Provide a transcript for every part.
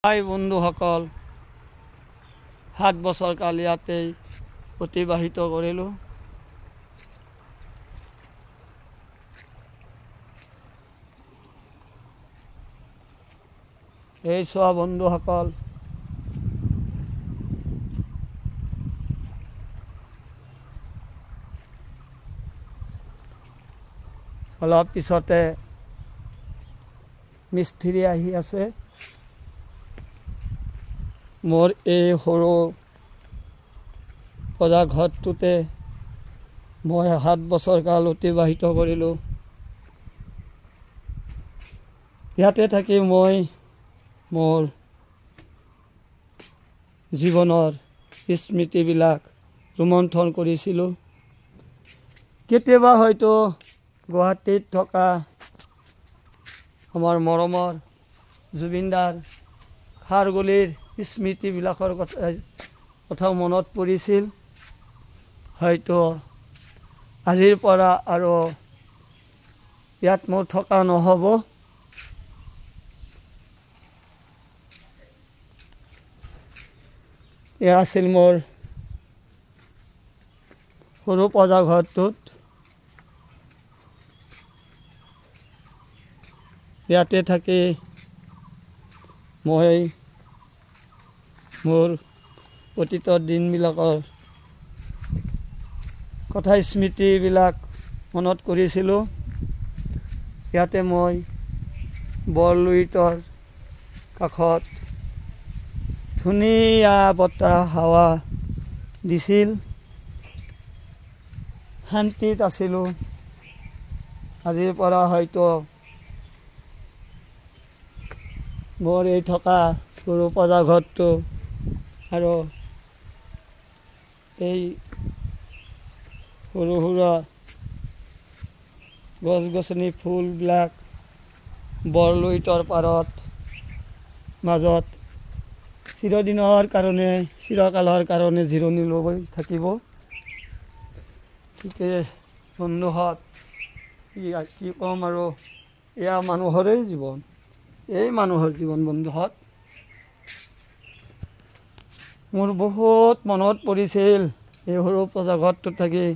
হাই বন্ধুসকল, 7 বছৰ কাল ইয়াতেই অতিবাহিত কৰিলোঁ। এই চোৱা বন্ধুসকল, অলপ পিছতে মিস্ত্ৰী আহি আছে। মোৰ এই সৰু পজা ঘৰটোতে মই 7 বছৰ কাল অতিবাহিত কৰিলোঁ। ইয়াতে থাকি মই মোৰ জীৱনৰ স্মৃতিবিলাক ৰোমন্থন কৰিছিলোঁ। কেতিয়াবা হয়তো গুৱাহাটীত থকা আমাৰ মৰমৰ জুবিনদাৰ খাৰগলিৰ স্মৃতিবিলাকৰ কথাও মনত পৰিছিল। হয়তো আজিৰ পৰা আৰু ইয়াত মোৰ থকা নহ'ব। এয়া আছিল মোৰ সৰু পজা ঘৰটোত। ইয়াতে থাকি মই মোৰ অতীতৰ দিনবিলাকৰ কথা স্মৃতিবিলাক মনত কৰিছিলোঁ। ইয়াতে মই বৰলুইতৰ কাষত ধুনীয়া বতাহ হাৱা দিছিল, শান্তিত আছিলোঁ। আজিৰ পৰা হয়তো মোৰ এই থকা সৰু পজা ঘৰটো আৰু এই সৰু সুৰা গছ গছনি ফুলবিলাক বৰলুইতৰ পাৰত মাজত চিৰদিনৰ কাৰণে চিৰকালৰ কাৰণে জিৰণি লৈ থাকিব। গতিকে বন্ধুহঁত, কি ক'ম আৰু, এয়া মানুহৰে জীৱন, এই মানুহৰ জীৱন। বন্ধুহঁত, মোৰ বহুত মনত পৰিছিল এই সৰু পজা ঘৰটোত থাকি।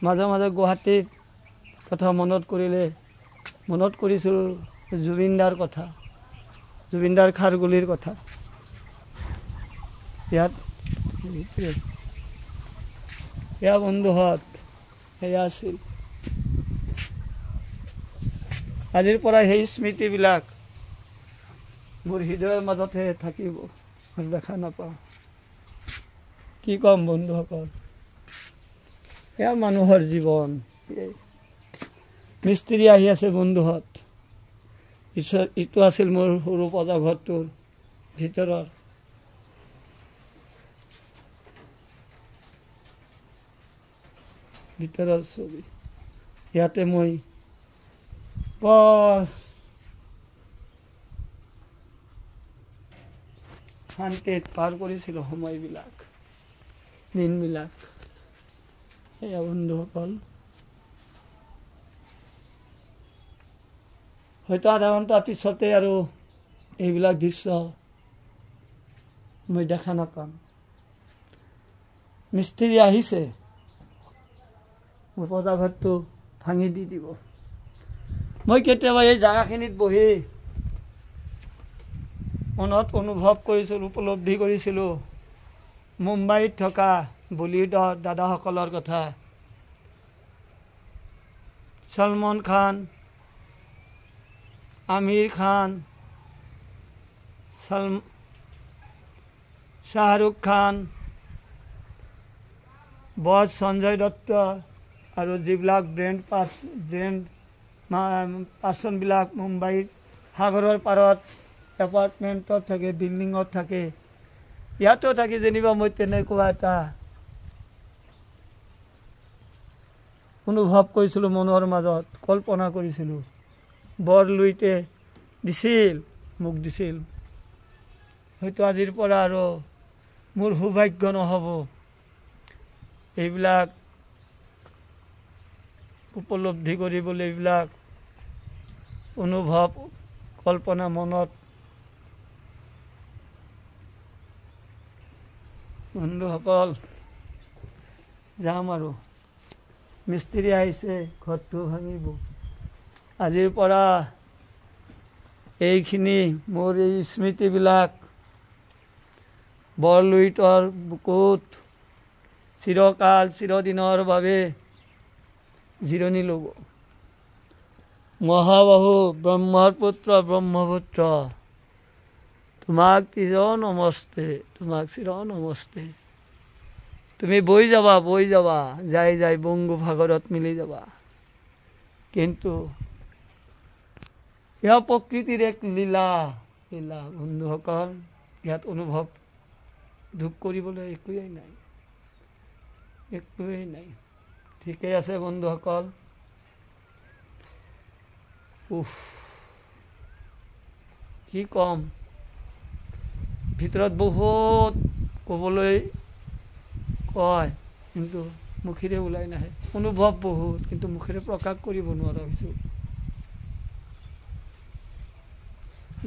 মাজে মাজে গুৱাহাটীত কথা মনত কৰিলে মনত কৰিছিলোঁ জুবিনদাৰ কথা, জুবিনদাৰ খাৰগুলিৰ কথা। এয়া বন্ধুহঁত, সেয়া আছিল। আজিৰ পৰা সেই স্মৃতিবিলাক মোৰ হৃদয়ৰ মাজতহে থাকিব, আৰু দেখা নাপাওঁ। কি ক'ম বন্ধুসকল, এয়া মানুহৰ জীৱন। মিস্ত্ৰী আহি আছে বন্ধুহঁত। ইটো আছিল মোৰ সৰু পজা ঘৰটোৰ ভিতৰৰ ছবি। ইয়াতে মই বৰ শান্তিত পাৰ কৰিছিলোঁ সময়বিলাক, দিনবিলাক। সেয়া বন্ধুসকল, হয়তো আধা ঘণ্টা পিছতে আৰু এইবিলাক দৃশ্য মই দেখা নাপাম। মিস্ত্ৰী আহিছে, মোৰ পজা ঘৰটো ভাঙি দি দিব। মই কেতিয়াবা এই জাগাখিনিত বহি মনত অনুভৱ কৰিছিলোঁ, উপলব্ধি কৰিছিলোঁ মুম্বাইত থকা বলিউডৰ দাদাসকলৰ কথা। সলমান খান, আমিৰ খান, শ্বাহৰুখ খান, বছ সঞ্জয় দত্ত আৰু যিবিলাক ব্ৰেণ্ড পাৰ্চনবিলাক মুম্বাইত সাগৰৰ পাৰত এপাৰ্টমেণ্টত থাকে, বিল্ডিঙত থাকে। ইয়াতো থাকি যেনিবা মই তেনেকুৱা এটা অনুভৱ কৰিছিলোঁ, মনৰ মাজত কল্পনা কৰিছিলোঁ। বৰলুইতে মোক দিছিল। হয়তো আজিৰ পৰা আৰু মোৰ সৌভাগ্য নহ'ব এইবিলাক উপলব্ধি কৰিবলৈ, এইবিলাক অনুভৱ কল্পনা মনত বন্ধুসকল যাম আৰু মিস্ত্ৰী আহিছে ঘৰটো ভাঙিব আজিৰ পৰা এইখিনি মোৰ এই স্মৃতিবিলাক বৰলুইতৰ বুকুত চিৰকাল চিৰদিনৰ বাবে জিৰণি ল'ব মহাবাহু ব্ৰহ্মৰ পুত্ৰ ব্ৰহ্মপুত্ৰ তোমাক চিৰ নমস্তে তুমি বৈ যাবা যাই যাই বংগোপসাগৰত মিলি যাবা কিন্তু এয়া প্ৰকৃতিৰ এক লীলা বন্ধুসকল ইয়াত অনুভৱ দুখ কৰিবলৈ একোৱেই নাই ঠিকেই আছে বন্ধুসকল কি কম ভিতৰত বহুত ক'বলৈ কয় কিন্তু মুখেৰে ওলাই নাহে অনুভৱ বহুত কিন্তু মুখেৰে প্ৰকাশ কৰিব নোৱাৰা হৈছোঁ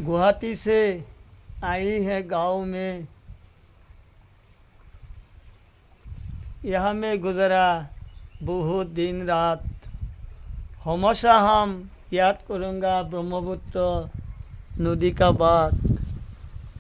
गुवाहाटी से आई है गाँव में यहाँ में गुजरा बहुत दिन रात हमेशा हम याद करूँगा ब्रह्मपुत्र नदी का बात